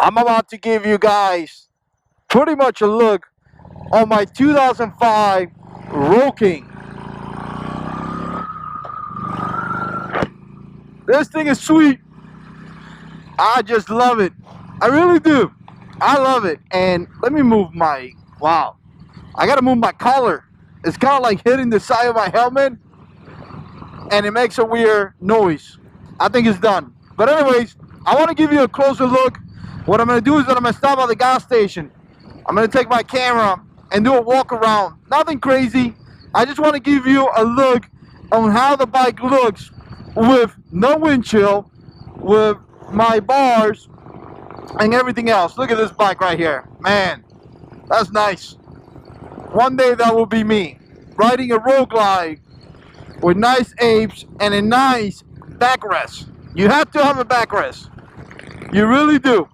I'm about to give you guys pretty much a look on my 2005 Roll King. This thing is sweet. I just love it. I really do. I love it. And let me move my, wow. I gotta move my collar. It's kind of like hitting the side of my helmet, and it makes a weird noise. I think it's done. But anyways, I want to give you a closer look. What I'm going to do is that I'm going to stop at the gas station. I'm going to take my camera and do a walk around. Nothing crazy. I just want to give you a look on how the bike looks with no windshield, with my bars and everything else. Look at this bike right here. Man, that's nice. One day that will be me, riding a road glide with nice apes and a nice backrest. You have to have a backrest. You really do.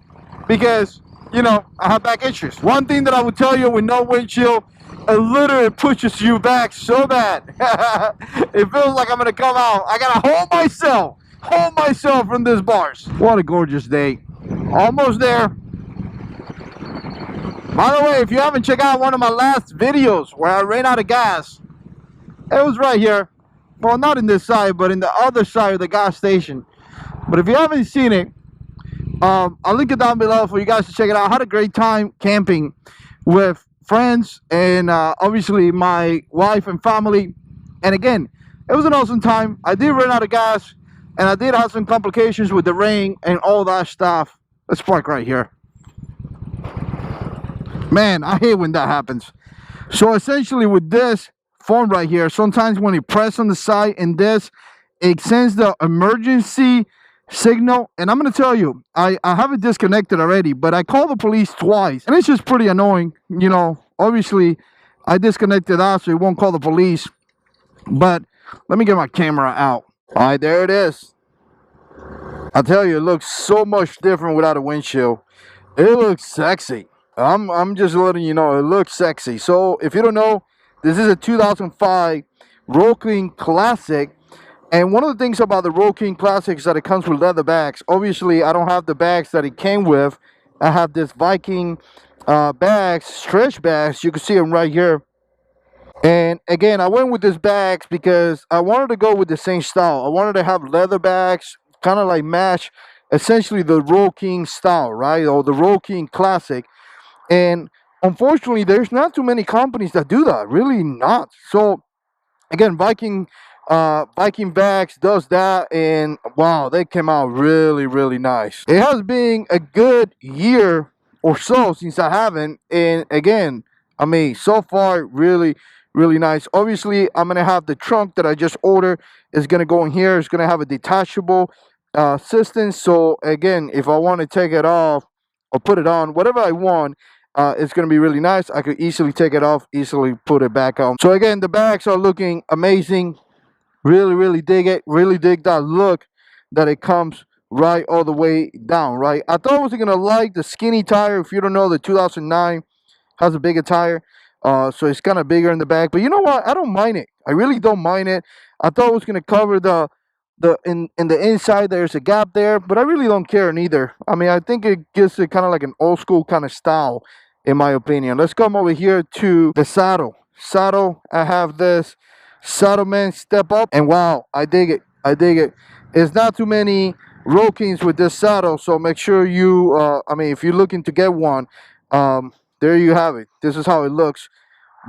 Because, you know, I have back issues. One thing that I would tell you with no windshield, it literally pushes you back so bad. It feels like I'm going to come out. I got to hold myself from these bars. What a gorgeous day. Almost there. By the way, if you haven't checked out one of my last videos where I ran out of gas, it was right here. Well, not in this side, but in the other side of the gas station. But if you haven't seen it, I'll link it down below for you guys to check it out. I had a great time camping with friends and obviously my wife and family. And again, it was an awesome time. I did run out of gas, and I did have some complications with the rain and all that stuff. Let's park right here. Man, I hate when that happens. So essentially with this phone right here, sometimes when you press on the side and this, it sends the emergency signal. And I'm going to tell you, I have it disconnected already, but I called the police twice. And it's just pretty annoying. You know, obviously I disconnected that so it won't call the police. But let me get my camera out. All right, there it is. I'll tell you, it looks so much different without a windshield. It looks sexy. I'm just letting you know, it looks sexy. So if you don't know, this is a 2005 Roll King Classic. And one of the things about the Roll King Classic is that it comes with leather bags. Obviously, I don't have the bags that it came with. I have this Viking bags, stretch bags. You can see them right here. And again, I went with these bags because I wanted to go with the same style. I wanted to have leather bags, kind of like match essentially the Roll King style, right? Or the Roll King Classic. And unfortunately, there's not too many companies that do that. Really not. So again, Viking bags does that, and wow, they came out really, really nice. It has been a good year or so since I haven't, and again, I mean, so far, really, really nice. Obviously, I'm gonna have the trunk that I just ordered is gonna go in here. It's gonna have a detachable system. So again, if I want to take it off or put it on, whatever I want, it's going to be really nice. I could easily take it off, easily put it back on. So again, the bags are looking amazing. Really, really dig it. Really dig that look that it comes right all the way down, right? I thought I was going to like the skinny tire. If you don't know, the 2009 has a bigger tire. So it's kind of bigger in the back. But you know what? I don't mind it. I really don't mind it. I thought it was going to cover in the inside there's a gap there, but I really don't care neither. I mean, I think it gives it kind of like an old school kind of style, in my opinion. Let's come over here to the saddle. I have this Saddleman Step Up, and wow, I dig it. I dig it. It's not too many Roll Kings with this saddle, so make sure you I mean, if you're looking to get one, there you have it. This is how it looks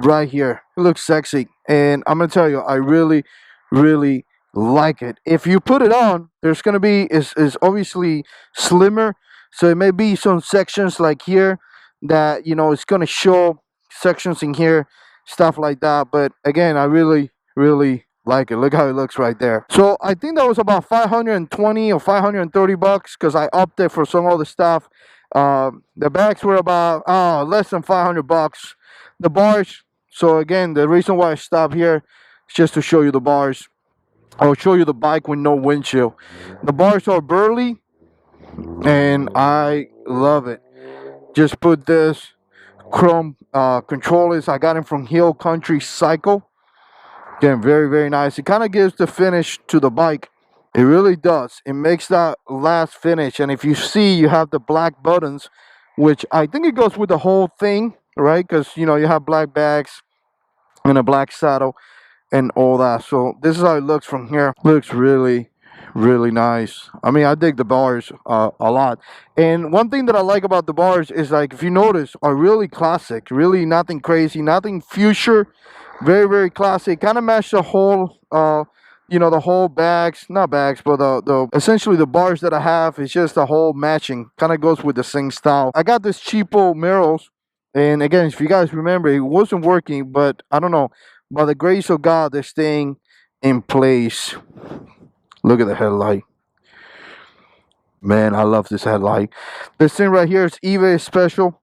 right here. It looks sexy, and I'm gonna tell you, I really, really like it. If you put it on, there's gonna be is obviously slimmer, so it may be some sections like here that, you know, it's gonna show sections in here, stuff like that. But again, I really, really like it. Look how it looks right there. So I think that was about 520 or 530 bucks because I opted for some other stuff. The bags were about less than 500 bucks. The bars, so again, the reason why I stopped here is just to show you the bars. I'll show you the bike with no windshield. The bars are burly, and I love it. Just put this chrome controllers. I got them from Hill Country Cycle. Again, very, very nice. It kind of gives the finish to the bike. It really does. It makes that last finish. And if you see, you have the black buttons, which I think it goes with the whole thing, right? Because, you know, you have black bags and a black saddle and all that. So this is how it looks from here. Looks really, really nice. I mean, I dig the bars a lot. And one thing that I like about the bars is, like, if you notice, are really classic. Really nothing crazy, nothing future. Very, very classic. Kind of match the whole you know, the whole bags, not bags, but the essentially the bars that I have is just the whole matching. Kind of goes with the same style. I got this cheapo mirrors, and again, if you guys remember, it wasn't working, but I don't know, by the grace of God, they're staying in place. Look at the headlight. Man, I love this headlight. This thing right here is eBay special.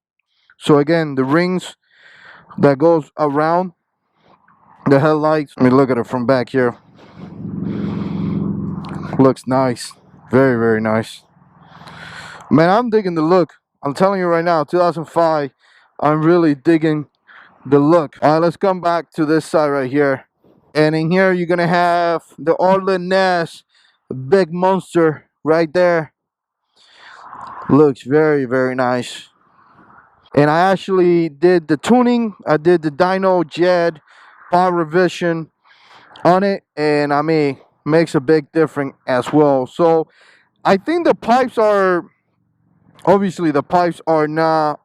So again, the rings that goes around the headlights. Let me look at it from back here. Looks nice. Very, very nice. Man, I'm digging the look. I'm telling you right now, 2005, I'm really digging the look. All right, let's come back to this side right here. And in here, you're going to have the Orland Ness big monster right there. Looks very, very nice. And I actually did the tuning. I did the dyno jet power revision on it. And I mean, makes a big difference as well. So I think the pipes are, obviously the pipes are not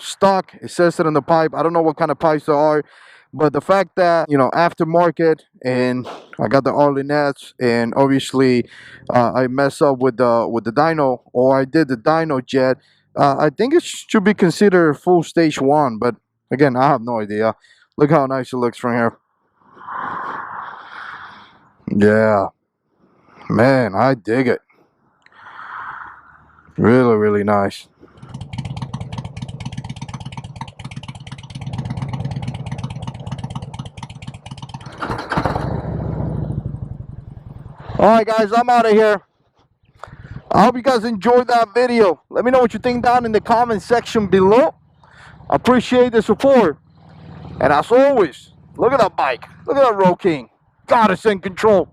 stock. It says it on the pipe. I don't know what kind of pipes there are, but the fact that, you know, aftermarket, and I got the Arlinets, and obviously I mess up with the dyno, or I did the dyno jet. I think it should be considered full stage one, but again, I have no idea. Look how nice it looks from here. Yeah, man, I dig it. Really, really nice. Alright guys, I'm out of here. I hope you guys enjoyed that video. Let me know what you think down in the comment section below. I appreciate the support. And as always, look at that bike. Look at that Road King. God, it's in control.